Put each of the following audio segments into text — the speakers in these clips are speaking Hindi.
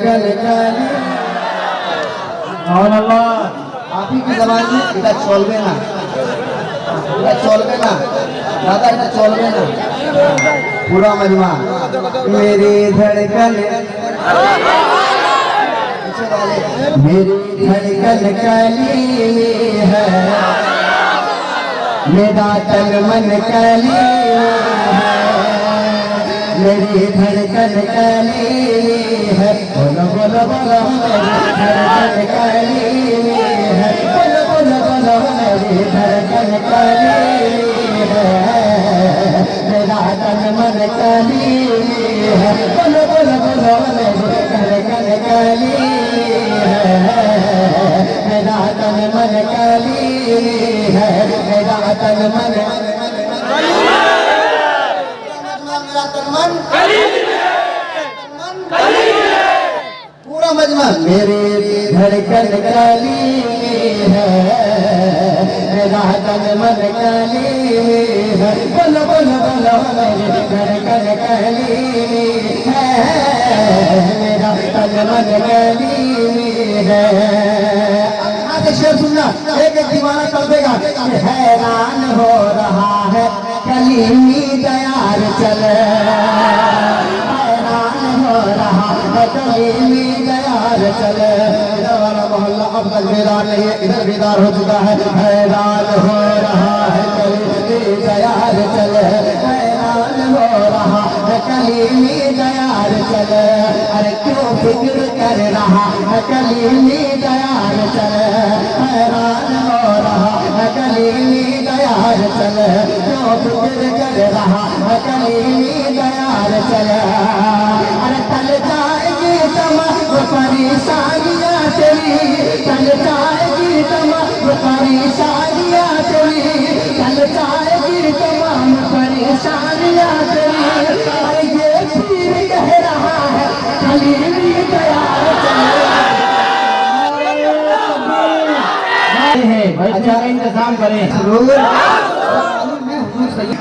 धड़कन काली और अल्लाह आप ही की जबान में এটা চলবে না दादा এটা চলবে না पूरा मजमा मेरी धड़कन मेरी धड़कन काली है मेरा तन मन काली है मेरी धड़कन काली है बोलो बोलो बोलो मेरी धड़कन काली है बोलो बोलो बोलो मेरी धड़कन काली है मेरा तन मन काली है बोलो बोलो बोलो मेरी धड़कन काली है मेरा तन मन काली है मेरा तन मन पूरा मजमा मेरी धड़कन काली है मेरा तन मन काली है बोलो बोलो बोलो मेरी धड़कन काली है मेरा तन मन काली है। आज शेर सुनना एक एक दीवाना कर देगा हैरान हो रहा है कलीमी तैयार चले हैरान हो रहा है कलीमी तैयार चले इधर वाला मोहल्ला अब तक बेदार नहीं है इधर बेदार हो चुका है हैरान हो रहा है कलीमी तैयार चले हैरान हो रहा है कलीमी तैयार चले अरे क्यों फिक्र कर रहा है कलीमी तैयार चले हैरान हो रहा है कलीमी तैयार चले क्यों फिक्र कर रहा है कलीमी तैयार चले अरे टल जाएगी तमाम परेशानियाँ तेरी टल जाएगी तमाम परेशानियाँ तेरी टल जाएगी तमाम परेशानियाँ तेरी अरे ये पीर कह रहा है कलीमी तैयार चले अच्छा इंतजाम करें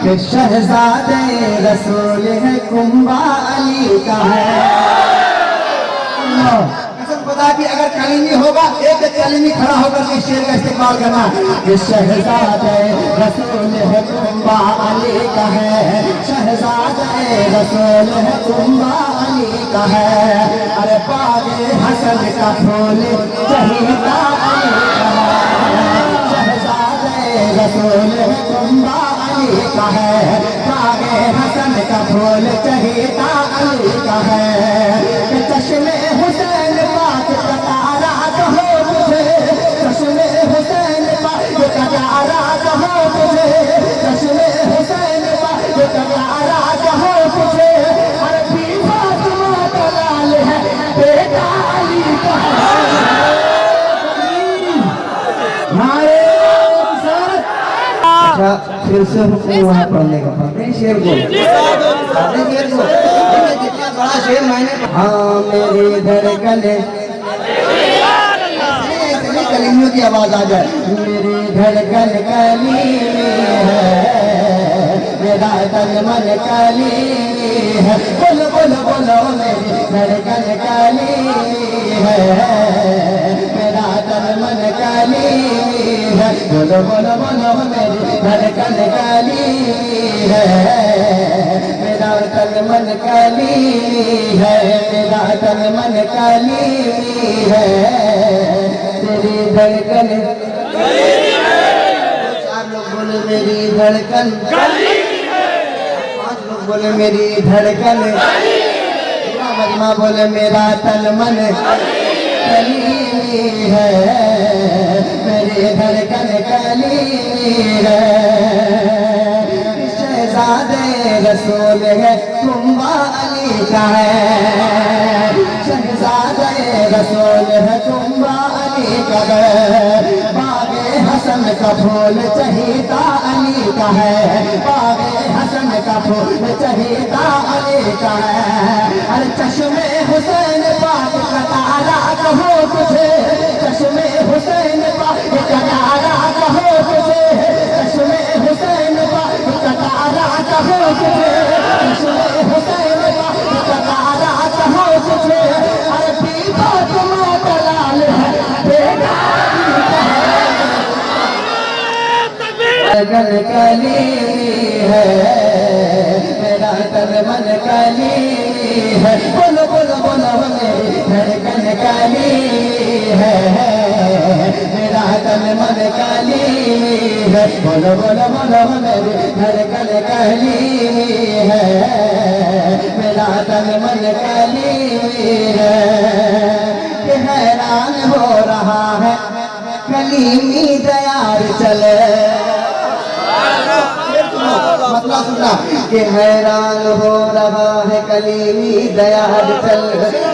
कि शहजादे रसूल है कुंबा अली का है कसम खुदा की अगर कलीमी होगा एक कलीमी खड़ा होकर के शेर का इस्तेमाल करना कि शहजादे रसूल है कुंबा अली का है शहजादे रसूल है कुंबा अली का है अरे बागे हसन का फूल चहीता अली का है शहजादे रसूल है कुंबा का है बागे हसन का फूल चहीता अली का है चश्मे हुसैन पाक का तारा कहो मुझे चश्मे हुसैन पाक का तारा कहो मुझे चश्मे हुसैन पाक का तारा कहो मुझे हर भी फातिमा का लाल है बेटा अली का है फिर से वहाँ पढ़ने का पढ़ते शेर को जितना बड़ा शेर मैंने हाँ मेरी धड़कन कलीमियों की आवाज आ जाए मेरी धड़कन काली है मेरा तन मन काली है बोलो बोलो बोलो मेरी धड़कन काली है मेरा तन मन काली है बोलो बोलो बोलो मेरी धड़कन काली है मेरा तन मन काली है मेरा तन मन काली है तेरी धड़कन चार लोग बोले मेरी धड़कन पांच लोग बोले मेरी धड़कन पूरा मजमा बोले मेरा तन मन काली है मेरी धड़कन काली है शहजादे रसूल है कुंबा अली का है शहजादे रसूल है कुंबा अली का है बागे हसन का फूल चहीता अली का है बागे हसन का फूल चहीता अली का है अरे चश्मे हुसैन पाक का तारा कहो तुझे चश्मे हुसैन पाक का तारा कहो तुझे चश्मे हुसैन पाक का तारा कहो तुझे चश्मे हुसैन पाक का तारा कहो तुझे अरे धड़कन कलीमी है, मेरा तन मन कलीमी है। बोलो बोलो बोलो मेरी धड़कन कलीमी है, मेरा तन मन कलीमी है। बोलो बोलो बोलो मेरी धड़कन कलीमी है, मेरा तन मन कलीमी है। कि हैरान हो रहा है कलीमी दयार चले, मतलब सुनना कि हैरान हो रहा है कलीमी दयार चल,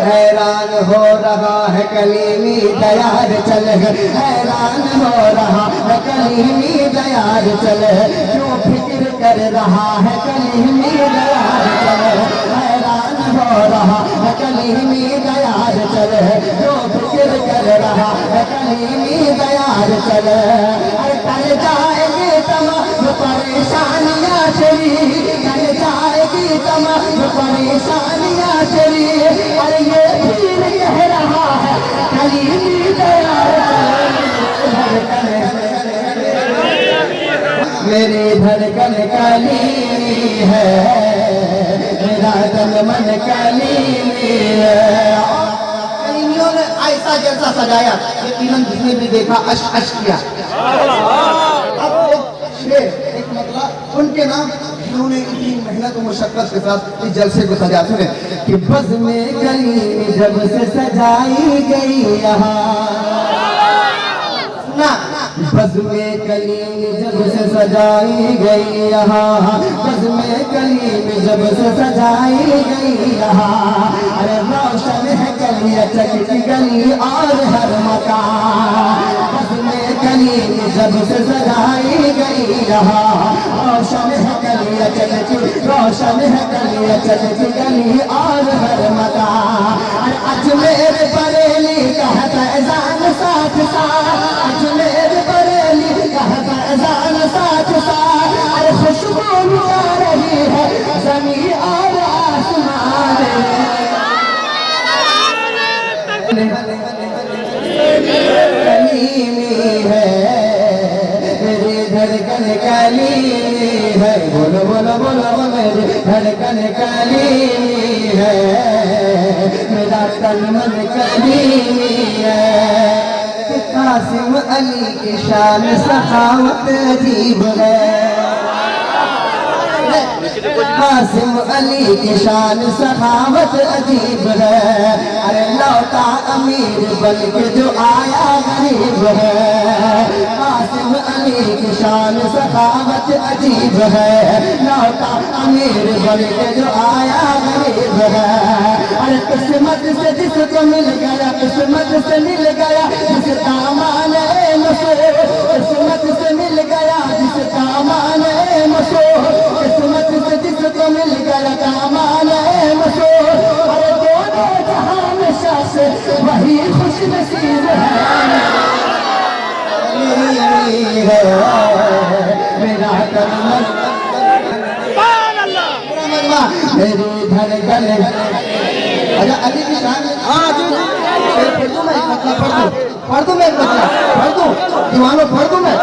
हैरान हो रहा है कलीमी दयार चल, हैरान हो रहा है कलीमी दयार चल। क्यों फिक्र कर रहा है कलीमी दयार चल, हैरान हो रहा है कलीमी दयार चल। क्यों फिक्र कर रहा है कलीमी दयार चल। टल जाएगी तमाम परेशानियाँ तेरी, टल जाएगी तमाम परेशानियाँ तेरी। अरे ये पीर कह रहा है कलीमी दयार चल, मेरी धड़कन कलीमी है, मेरा तन मन कलीमी है। कलीमियों ने ऐसा जैसा सजाया यकीनन जिसने भी देखा अश अश किया। अब एक मतलब उनके नाम जिन्होंने इतनी मेहनत और मुशक्कत के साथ इस जलसे को सजा। सुने कि बज़ में कलीमी जब से सजाई गई यहाँ ना, बज़ में कलीमी जब से सजाई गई यहाँ, बज़ में कलीमी जब से सजाई गई यहाँ। अरे रोशन है गलियाँ चकती गली और हर मकान, बज़ में कलीमी जब से सजाई गई यहाँ। रोशन है गलियाँ चकती, रोशन है गलियाँ चकती गली और हर मकान। अजमेर बरेली का फैज़ान साथ साथ, अजमेर बरेली का फैज़ान साथ साथ। अरे खुशबू लुटा रही है ज़मीन और आसमान, कलीमी है, मेरी धड़कन कलीमी है। बोलो बोलो बोलो मेरी धड़कन कलीमी है, मेरा तन मन कलीमी है। कासिम अली की शान सखावत अजीब है, कासिम अली की शान सखावत अजीब है। अरे लौटा अमीर बन के जो आया गरीब है, कासिम अली की शान सखावत अजीब है। लौटा अमीर बन के जो आया गरीब है। अरे किस्मत से जिसको मिल गया, किस्मत से मिल गया जिसका माने मसो, किस्मत से मिल गया जिसका माने मसो, किस्मत से जिसको मिल गया कामान मसो। अरे दोनों जहां में शास वही खुश नसीब है, मेरा तन मन मेरी धड़कन। अच्छा अली की शान, हाँ जी पढ़ दूं मैं एक मतलब, पढ़ दूं मैं एक मतलब, पढ़ दूं दीवानों, पढ़ दूं मैं।